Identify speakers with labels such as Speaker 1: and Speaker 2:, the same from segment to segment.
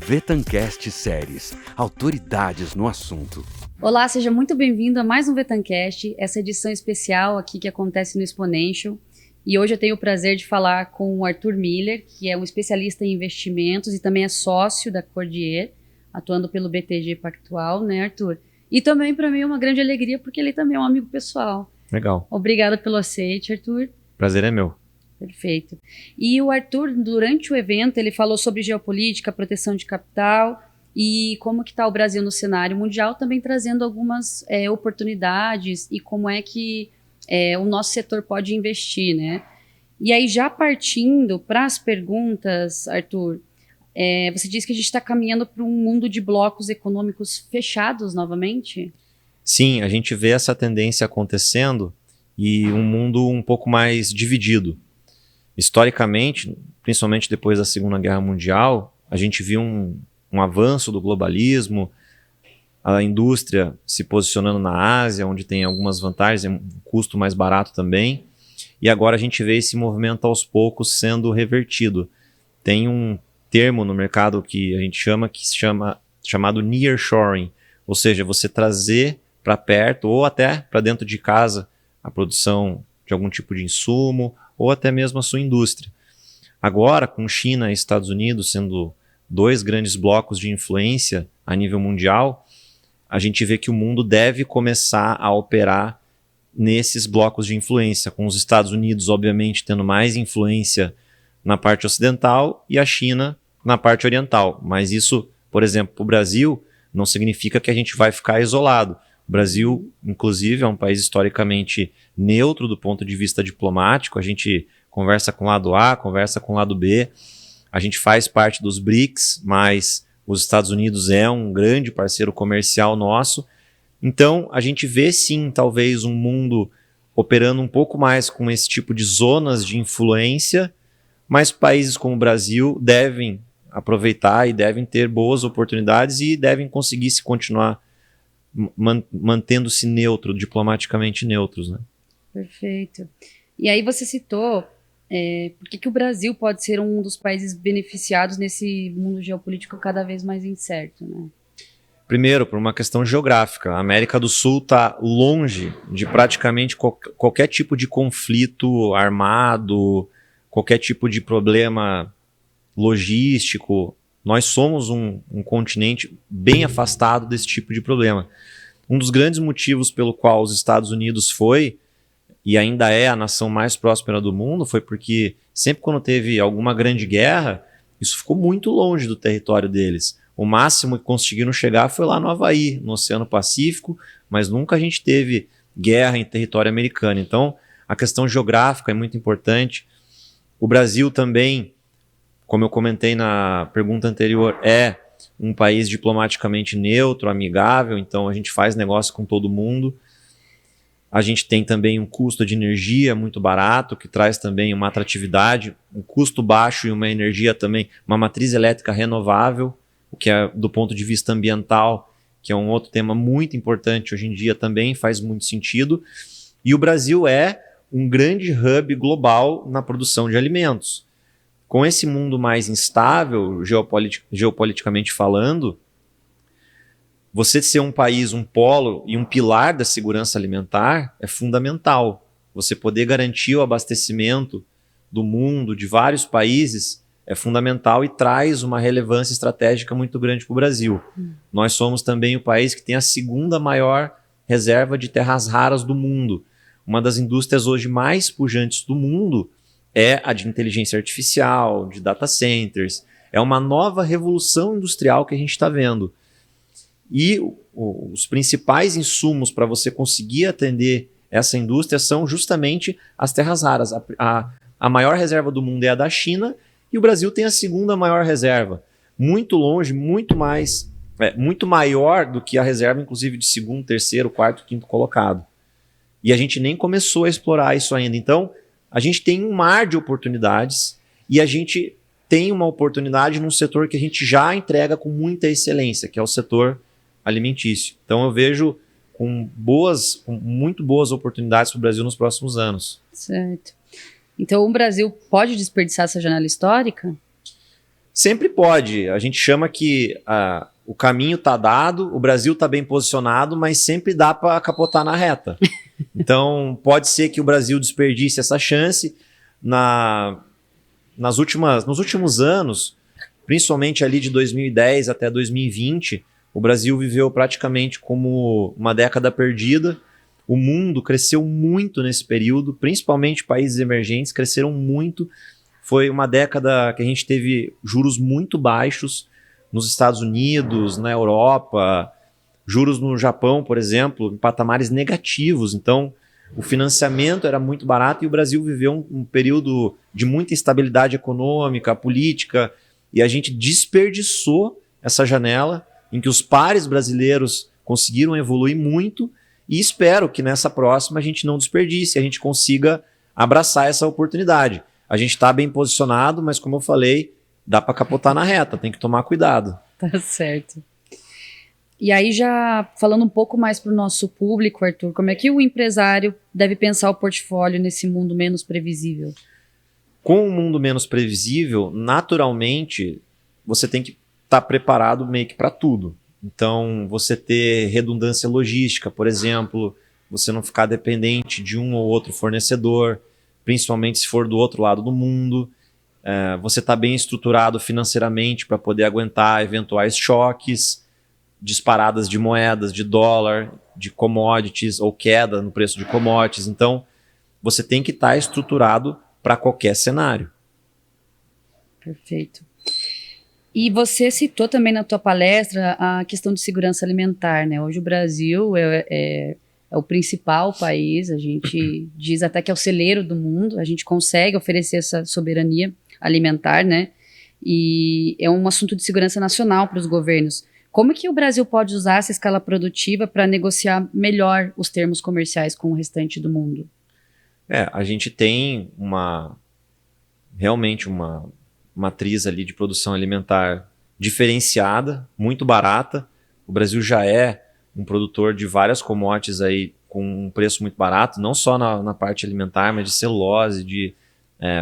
Speaker 1: Vetancast Séries, autoridades no assunto.
Speaker 2: Olá, seja muito bem-vindo a mais um Vetancast, essa edição especial aqui que acontece no Exponential. E hoje eu tenho o prazer de falar com o Arthur Miller, que é um especialista em investimentos e também é sócio da Cordier, atuando pelo BTG Pactual, né, Arthur? E também para mim é uma grande alegria porque ele também é um amigo pessoal.
Speaker 3: Legal.
Speaker 2: Obrigada pelo aceite, Arthur.
Speaker 3: Prazer é meu.
Speaker 2: Perfeito. E o Arthur, durante o evento, ele falou sobre geopolítica, proteção de capital e como que está o Brasil no cenário mundial, também trazendo algumas oportunidades e como é que o nosso setor pode investir, né? E aí, já partindo para as perguntas, Arthur, você disse que a gente está caminhando para um mundo de blocos econômicos fechados novamente?
Speaker 3: Sim, a gente vê essa tendência acontecendo e um mundo um pouco mais dividido. Historicamente, principalmente depois da Segunda Guerra Mundial, a gente viu um avanço do globalismo, a indústria se posicionando na Ásia, onde tem algumas vantagens, é um custo mais barato também, e agora a gente vê esse movimento aos poucos sendo revertido. Tem um termo no mercado que a gente chamado nearshoring, ou seja, você trazer para perto ou até para dentro de casa a produção de algum tipo de insumo ou até mesmo a sua indústria. Agora, com China e Estados Unidos sendo dois grandes blocos de influência a nível mundial, a gente vê que o mundo deve começar a operar nesses blocos de influência, com os Estados Unidos, obviamente, tendo mais influência na parte ocidental e a China na parte oriental. Mas isso, por exemplo, para o Brasil, não significa que a gente vai ficar isolado. O Brasil, inclusive, é um país historicamente neutro do ponto de vista diplomático. A gente conversa com o lado A, conversa com o lado B. A gente faz parte dos BRICS, mas os Estados Unidos é um grande parceiro comercial nosso. Então, a gente vê sim, talvez, um mundo operando um pouco mais com esse tipo de zonas de influência, mas países como o Brasil devem aproveitar e devem ter boas oportunidades e devem conseguir se continuar mantendo-se neutro, diplomaticamente neutros, né?
Speaker 2: Perfeito. E aí você citou por que o Brasil pode ser um dos países beneficiados nesse mundo geopolítico cada vez mais incerto, né?
Speaker 3: Primeiro, por uma questão geográfica. A América do Sul está longe de praticamente qualquer tipo de conflito armado, qualquer tipo de problema logístico. Nós somos um continente bem afastado desse tipo de problema. Um dos grandes motivos pelo qual os Estados Unidos foi e ainda é a nação mais próspera do mundo foi porque sempre quando teve alguma grande guerra, isso ficou muito longe do território deles. O máximo que conseguiram chegar foi lá no Havaí, no Oceano Pacífico, mas nunca a gente teve guerra em território americano. Então, a questão geográfica é muito importante. O Brasil também, como eu comentei na pergunta anterior, é um país diplomaticamente neutro, amigável, então a gente faz negócio com todo mundo. A gente tem também um custo de energia muito barato, que traz também uma atratividade, um custo baixo e uma energia também, uma matriz elétrica renovável, o que é do ponto de vista ambiental, que é um outro tema muito importante hoje em dia também, faz muito sentido. E o Brasil é um grande hub global na produção de alimentos. Com esse mundo mais instável, geopoliticamente falando, você ser um país, um polo e um pilar da segurança alimentar é fundamental. Você poder garantir o abastecimento do mundo, de vários países, é fundamental e traz uma relevância estratégica muito grande para o Brasil. Nós somos também o país que tem a segunda maior reserva de terras raras do mundo. Uma das indústrias hoje mais pujantes do mundo é a de inteligência artificial, de data centers. É uma nova revolução industrial que a gente está vendo. E os principais insumos para você conseguir atender essa indústria são justamente as terras raras. A maior reserva do mundo é a da China e o Brasil tem a segunda maior reserva. Muito longe, muito maior do que a reserva, inclusive, de segundo, terceiro, quarto, quinto colocado. E a gente nem começou a explorar isso ainda. Então, a gente tem um mar de oportunidades e a gente tem uma oportunidade num setor que a gente já entrega com muita excelência, que é o setor alimentício. Então eu vejo com muito boas oportunidades para o Brasil nos próximos anos.
Speaker 2: Certo. Então o Brasil pode desperdiçar essa janela histórica?
Speaker 3: Sempre pode. A gente chama que o caminho está dado, o Brasil está bem posicionado, mas sempre dá para capotar na reta. Então, pode ser que o Brasil desperdice essa chance. Nos últimos anos, principalmente ali de 2010 até 2020, o Brasil viveu praticamente como uma década perdida. O mundo cresceu muito nesse período, principalmente países emergentes cresceram muito. Foi uma década que a gente teve juros muito baixos nos Estados Unidos, na Europa, juros no Japão, por exemplo, em patamares negativos. Então, o financiamento era muito barato e o Brasil viveu um período de muita instabilidade econômica, política, e a gente desperdiçou essa janela em que os pares brasileiros conseguiram evoluir muito, e espero que nessa próxima a gente não desperdice, a gente consiga abraçar essa oportunidade. A gente está bem posicionado, mas como eu falei, dá para capotar na reta, tem que tomar cuidado.
Speaker 2: Tá certo. E aí já falando um pouco mais para o nosso público, Arthur, como é que o empresário deve pensar o portfólio nesse mundo menos previsível?
Speaker 3: Com um mundo menos previsível, naturalmente, você tem que estar preparado meio que para tudo. Então, você ter redundância logística, por exemplo, você não ficar dependente de um ou outro fornecedor, principalmente se for do outro lado do mundo. Você está bem estruturado financeiramente para poder aguentar eventuais choques, disparadas de moedas, de dólar, de commodities ou queda no preço de commodities. Então, você tem que estar estruturado para qualquer cenário.
Speaker 2: Perfeito. E você citou também na tua palestra a questão de segurança alimentar, né? Hoje o Brasil é o principal país, a gente diz até que é o celeiro do mundo, a gente consegue oferecer essa soberania alimentar, né? E é um assunto de segurança nacional para os governos. Como que o Brasil pode usar essa escala produtiva para negociar melhor os termos comerciais com o restante do mundo?
Speaker 3: A gente tem realmente uma matriz ali de produção alimentar diferenciada, muito barata. O Brasil já é um produtor de várias commodities aí com um preço muito barato, não só na parte alimentar, mas de celulose, de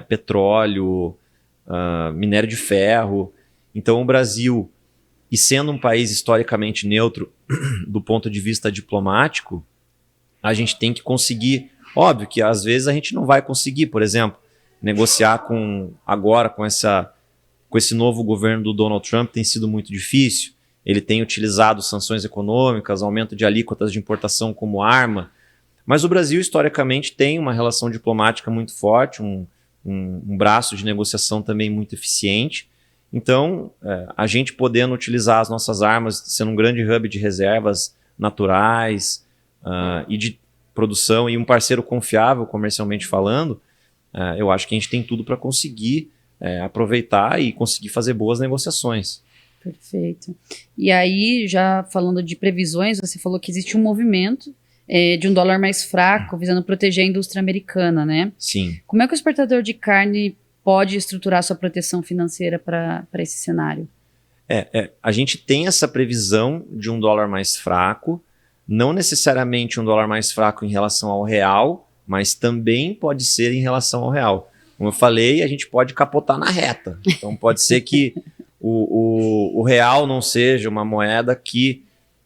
Speaker 3: petróleo, minério de ferro. Então o Brasil, e sendo um país historicamente neutro do ponto de vista diplomático, a gente tem que conseguir, óbvio que às vezes a gente não vai conseguir, por exemplo, negociar agora com esse novo governo do Donald Trump tem sido muito difícil. Ele tem utilizado sanções econômicas, aumento de alíquotas de importação como arma, mas o Brasil historicamente tem uma relação diplomática muito forte, um braço de negociação também muito eficiente. Então, a gente podendo utilizar as nossas armas, sendo um grande hub de reservas naturais e de produção, e um parceiro confiável comercialmente falando, eu acho que a gente tem tudo para conseguir aproveitar e conseguir fazer boas negociações.
Speaker 2: Perfeito. E aí, já falando de previsões, você falou que existe um movimento de um dólar mais fraco, visando proteger a indústria americana, né?
Speaker 3: Sim.
Speaker 2: Como é que o exportador de carne pode estruturar sua proteção financeira para esse cenário?
Speaker 3: A gente tem essa previsão de um dólar mais fraco, não necessariamente um dólar mais fraco em relação ao real, mas também pode ser em relação ao real. Como eu falei, a gente pode capotar na reta. Então pode ser que o real não seja uma moeda que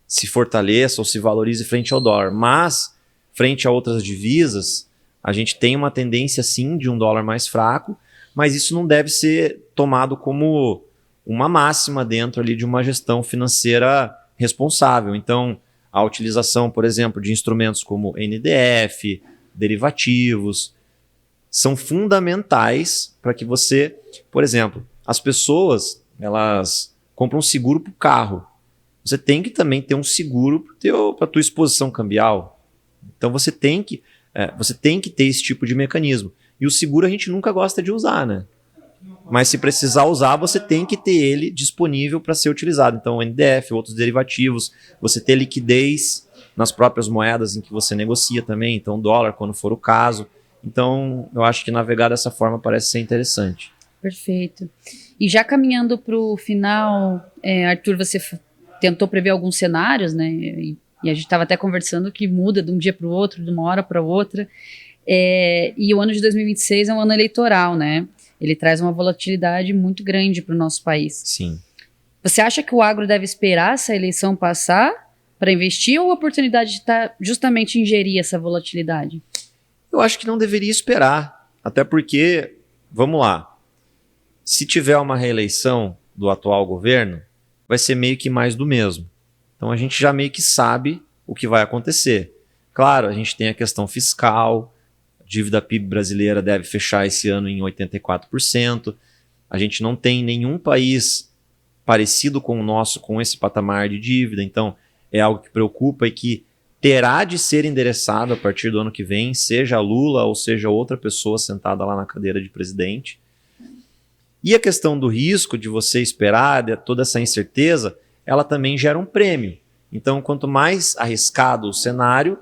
Speaker 3: se fortaleça ou se valorize frente ao dólar, mas frente a outras divisas, a gente tem uma tendência sim de um dólar mais fraco, mas isso não deve ser tomado como uma máxima dentro ali de uma gestão financeira responsável. Então, a utilização, por exemplo, de instrumentos como NDF, derivativos, são fundamentais para que você, por exemplo, as pessoas, elas compram um seguro para o carro. Você tem que também ter um seguro para a tua exposição cambial. Então você tem que ter esse tipo de mecanismo. E o seguro a gente nunca gosta de usar, né? Mas se precisar usar, você tem que ter ele disponível para ser utilizado. Então, o NDF, outros derivativos, você ter liquidez nas próprias moedas em que você negocia também. Então, dólar, quando for o caso. Então, eu acho que navegar dessa forma parece ser interessante.
Speaker 2: Perfeito. E já caminhando para o final, Arthur, você tentou prever alguns cenários, né? E a gente estava até conversando que muda de um dia para o outro, de uma hora para outra. E o ano de 2026 é um ano eleitoral, né? Ele traz uma volatilidade muito grande para o nosso país.
Speaker 3: Sim.
Speaker 2: Você acha que o agro deve esperar essa eleição passar para investir ou a oportunidade de estar justamente ingerir essa volatilidade?
Speaker 3: Eu acho que não deveria esperar, até porque, vamos lá, se tiver uma reeleição do atual governo, vai ser meio que mais do mesmo. Então a gente já meio que sabe o que vai acontecer. Claro, a gente tem a questão fiscal, a dívida PIB brasileira deve fechar esse ano em 84%, a gente não tem nenhum país parecido com o nosso com esse patamar de dívida, então é algo que preocupa e que terá de ser endereçado a partir do ano que vem, seja Lula ou seja outra pessoa sentada lá na cadeira de presidente. E a questão do risco de você esperar, de toda essa incerteza, ela também gera um prêmio. Então, quanto mais arriscado o cenário,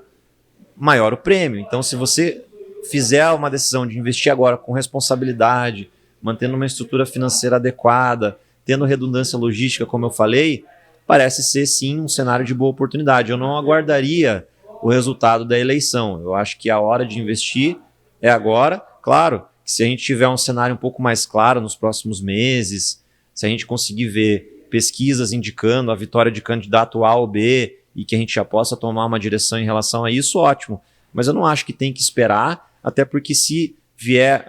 Speaker 3: maior o prêmio. Então, se você fizer uma decisão de investir agora com responsabilidade, mantendo uma estrutura financeira adequada, tendo redundância logística, como eu falei, parece ser sim um cenário de boa oportunidade. Eu não aguardaria o resultado da eleição. Eu acho que a hora de investir é agora. Claro, se a gente tiver um cenário um pouco mais claro nos próximos meses, se a gente conseguir ver pesquisas indicando a vitória de candidato A ou B e que a gente já possa tomar uma direção em relação a isso, ótimo. Mas eu não acho que tem que esperar, até porque se vier,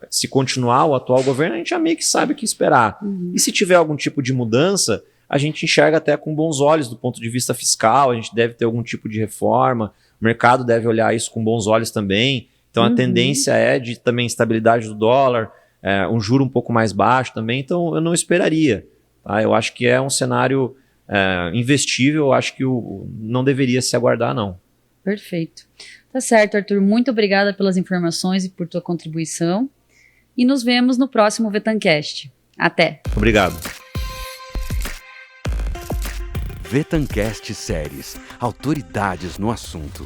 Speaker 3: se continuar o atual governo, a gente já meio que sabe o que esperar. E se tiver algum tipo de mudança, a gente enxerga até com bons olhos do ponto de vista fiscal, a gente deve ter algum tipo de reforma, o mercado deve olhar isso com bons olhos também. Então a tendência é de também estabilidade do dólar, um juro um pouco mais baixo também, então eu não esperaria. Tá? Eu acho que é um cenário investível, eu acho que não deveria se aguardar, não.
Speaker 2: Perfeito. Tá certo, Arthur. Muito obrigada pelas informações e por tua contribuição. E nos vemos no próximo Vetancast. Até!
Speaker 3: Obrigado.
Speaker 1: Vetancast Séries, autoridades no assunto.